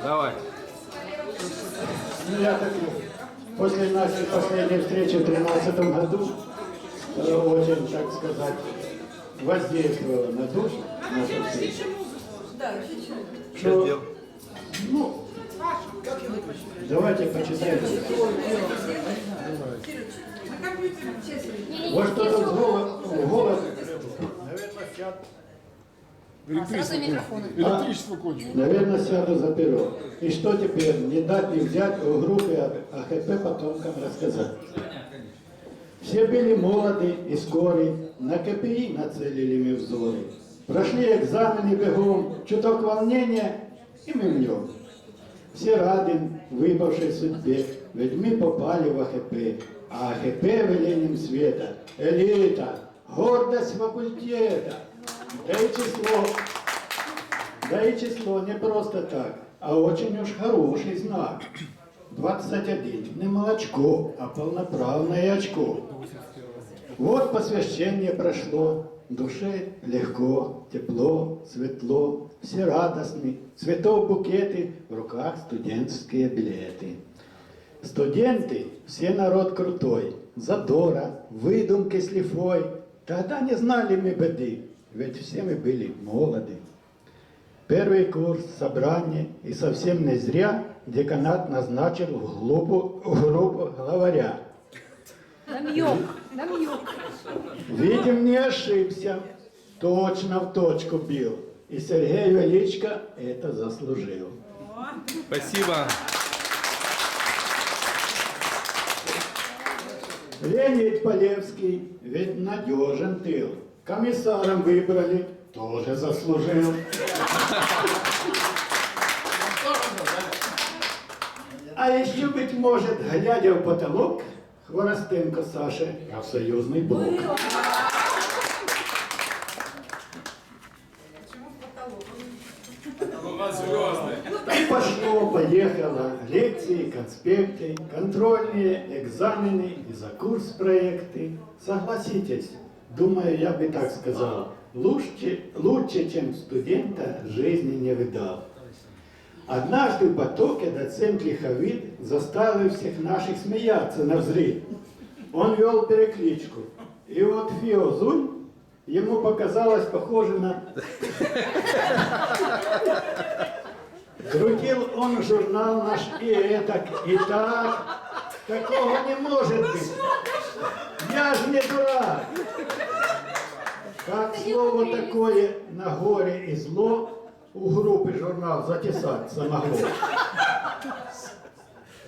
Давай. Ну, я так, после нашей последней встречи в 2013 году очень, так сказать, воздействовала на душу наша встреча. Что, ну, давайте почитаем. Вот что-то в голос, наверное, Электричество кончилось. наверное, сяду за перо. И что теперь? Не дать не взять в группе АХП потомкам рассказать. Все были молоды и скоры, на КПИ нацелили мы взоры. Прошли экзамены бегом, чуток волнения, и мы в нем. Все рады выпавшей судьбе, ведь мы попали в АХП, а АХП велением света, элита, гордость факультета. Да и число не просто так, а очень уж хороший знак. 21, не молочко, а полноправное очко. Вот посвящение прошло, в душе легко, тепло, светло, все радостны, цветов букеты, в руках студенческие билеты. Студенты, все народ крутой, задора, выдумки с лифой. Тогда не знали мы беды, ведь все мы были молоды. Первый курс, собрание, и совсем не зря деканат назначил в группу главаря. Намек. Видим, не ошибся, точно в точку бил. И Сергей Величко это заслужил. Спасибо. Леонид Полевский, ведь надежен тыл. Комиссаром выбрали, тоже заслужил. А еще, быть может, глядя в потолок, Хворостенко Саша, профсоюзный блок. И пошло-поехало, лекции, конспекты, контрольные, экзамены и за курс проекты. Согласитесь, думаю, я бы так сказал, лучше, чем студента, жизни не видал. Однажды в потоке доцент Лиховит заставил всех наших смеяться навзрыд. Он вел перекличку. И вот Фио Зуль ему показалось похоже на... Крутил он журнал наш и этак, и так. Такого не может быть. Я же не дурак. Как слово такое на горе и зло у группы журнал затесаться могло.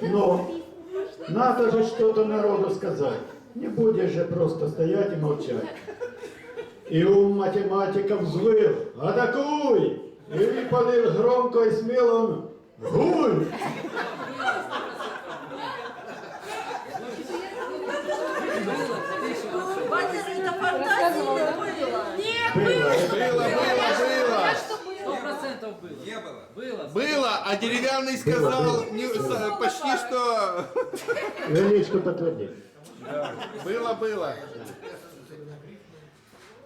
Но надо же что-то народу сказать. Не будешь же просто стоять и молчать. И ум математиков взвыл: атакуй! И выпалил громко и смело он: гуль! Было, а деревянный сказал почти что... Величко подтверди. Было.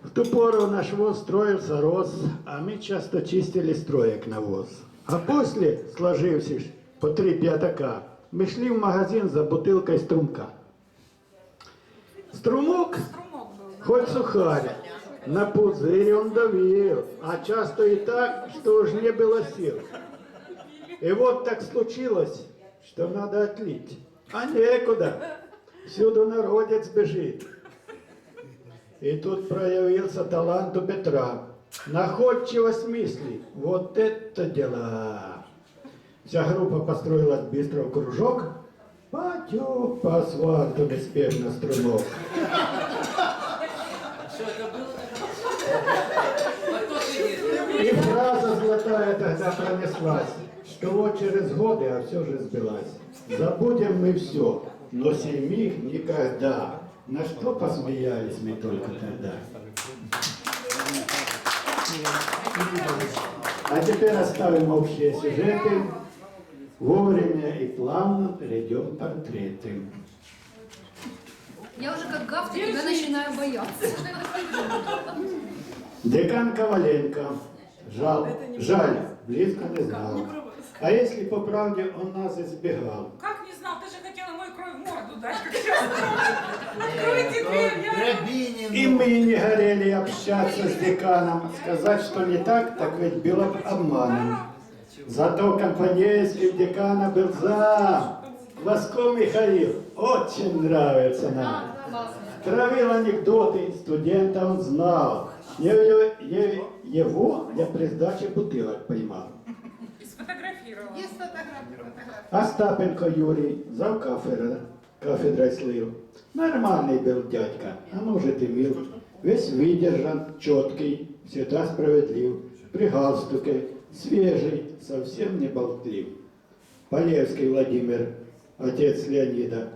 В ту пору наш ВОЗ строился, рос, а мы часто чистили строек навоз. А после, сложившись по 3 пятака, мы шли в магазин за бутылкой струмка. Струмок, хоть сухарь, на пузырь он давил, а часто и так, что уж не было сил. И вот так случилось, что надо отлить, а некуда, всюду народец бежит. И тут проявился талант у Петра, находчивость мыслей, вот это дела. Вся группа построилась быстро в кружок, потек по асфальту неспешно струмок. И фраза золотая тогда пронеслась, что вот через годы, а все же сбилась. Забудем мы все, но сей миг никогда. На что посмеялись мы только тогда. А теперь оставим общие сюжеты, вовремя и плавно перейдем к портреты. Я уже как гавка тебя начинаю бояться. Декан Коваленко. Жаль, близко не знал. А если по правде он нас избегал? Как не знал? Ты же хотела мою кровь в морду дать. Как сейчас? Откройте дверь, я... И мы не горели общаться с деканом. Сказать, что не так, так ведь было бы обманом. Зато компанейский декана был за. Ласко Михаил очень нравится нам. Травил анекдоты, студента он знал. Его я при сдаче бутылок поймал. И сфотографировала. Остапенко Юрий, зав кафедрой слыл. Нормальный был дядька, а может и мил. Весь выдержан, четкий, всегда справедлив. При галстуке, свежий, совсем не болтлив. Полевский Владимир, отец Леонида.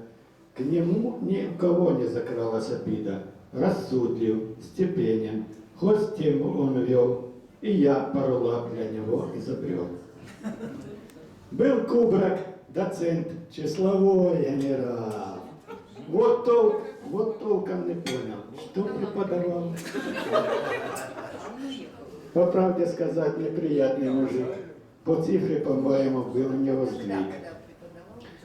К нему ни у кого не закралась обида. Рассудлив, степенен, хоть тему он вел, и я пару лап для него изобрел. Был Кубрак, доцент, числовой генерал. Вот толком не понял, что преподавал. По правде сказать, неприятный мужик. По цифре, по-моему, был у него сдвиг.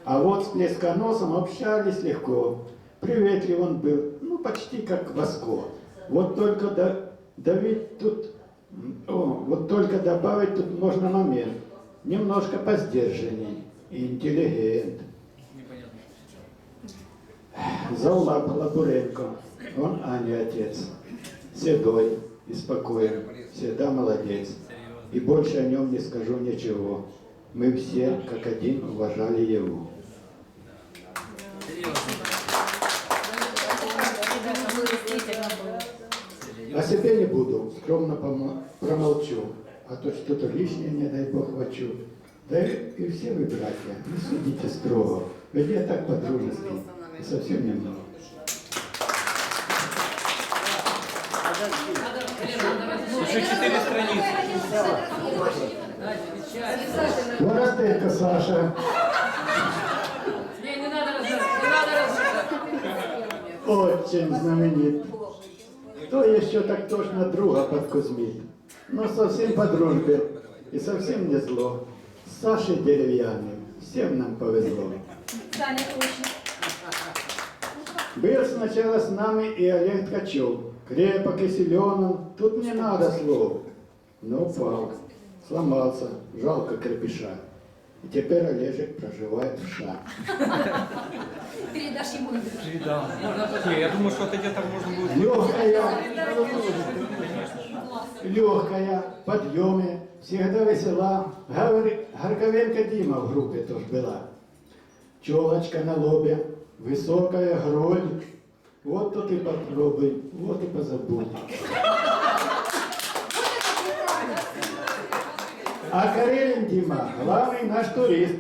А вот с плесконосом общались легко. Приветлив он был, ну почти как Васко. Вот только добавить тут можно момент. Немножко поздержанней. Интеллигент. Заулап Лабуренко. Он Ани отец. Седой и спокоен. Всегда молодец. И больше о нем не скажу ничего. Мы все, как один, уважали его. О себе не буду, скромно промолчу, а то что-то лишнее, не дай Бог, хочу. Да и все вы, братья, не судите строго, ведь я так по-дружески, и совсем немного. Еще 4 страницы. Воротенко Саша. Не надо раздавать, Очень знаменит. Кто еще так точно друга подкузмит? Но совсем по дружбе и совсем не зло. С Сашей деревянным всем нам повезло. Саня, точно. Был сначала с нами и Олег Ткачев. Крепок и силен он, тут не надо слов. Но упал, сломался, жалко крепыша. И теперь Олежек проживает в США. Передашь ему. Передал. Не, я думаю, что это где-то можно будет... Легкая, подъеме, всегда весела. Горковенко Дима в группе тоже была. Челочка на лобе, высокая грудь. Вот тут и попробуй, вот и позабудь. А Карелин Дима, главный наш турист.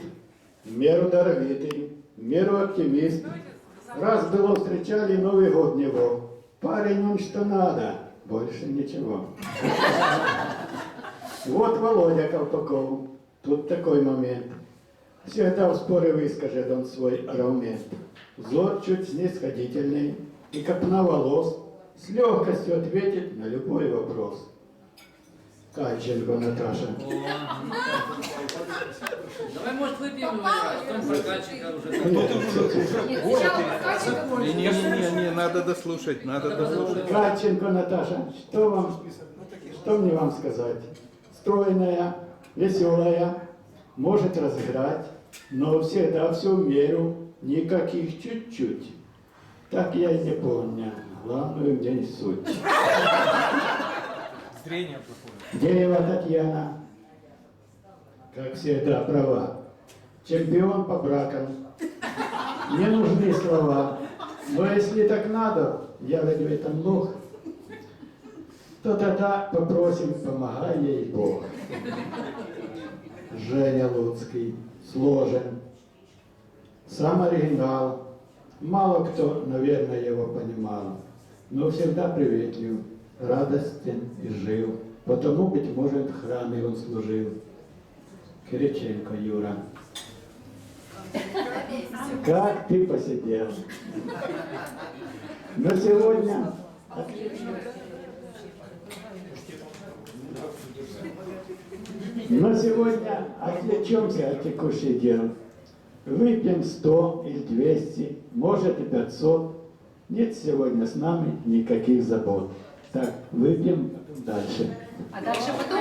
В меру даровитый, в меру оптимист. Раз было встречали Новый год него. Парень он что надо, больше ничего. Вот Володя Колпаков. Тут такой момент. Всегда в споре выскажет он свой аргумент. Взор чуть снисходительный и копна волос с легкостью ответит на любой вопрос. Кальченко Наташа. Давай, может, выпьем, а потом про Кальченко уже. Не, надо дослушать, надо дослушать. Кальченко Наташа, что мне вам сказать? Стройная, веселая, может разыграть, но всегда всю меру, никаких чуть-чуть. Так я и не помню, главную мне не суть. Зрение плохое. Дерева Татьяна, как всегда, права. Чемпион по бракам. Не нужны слова. Но если так надо, я ведь в этом лох, то тогда попросим, помогай ей Бог. Женя Луцкий, сложен, сам оригинал. Мало кто, наверное, его понимал, но всегда приветлив, радостен и жил. Потому, быть может, в храме он служил. Кириченко Юра. Как ты посидел. Но сегодня... Но сегодня отвлечемся от текущих дел. Выпьем 100 или 200, может и 500. Нет сегодня с нами никаких забот. Так, выпьем дальше. А дальше потом?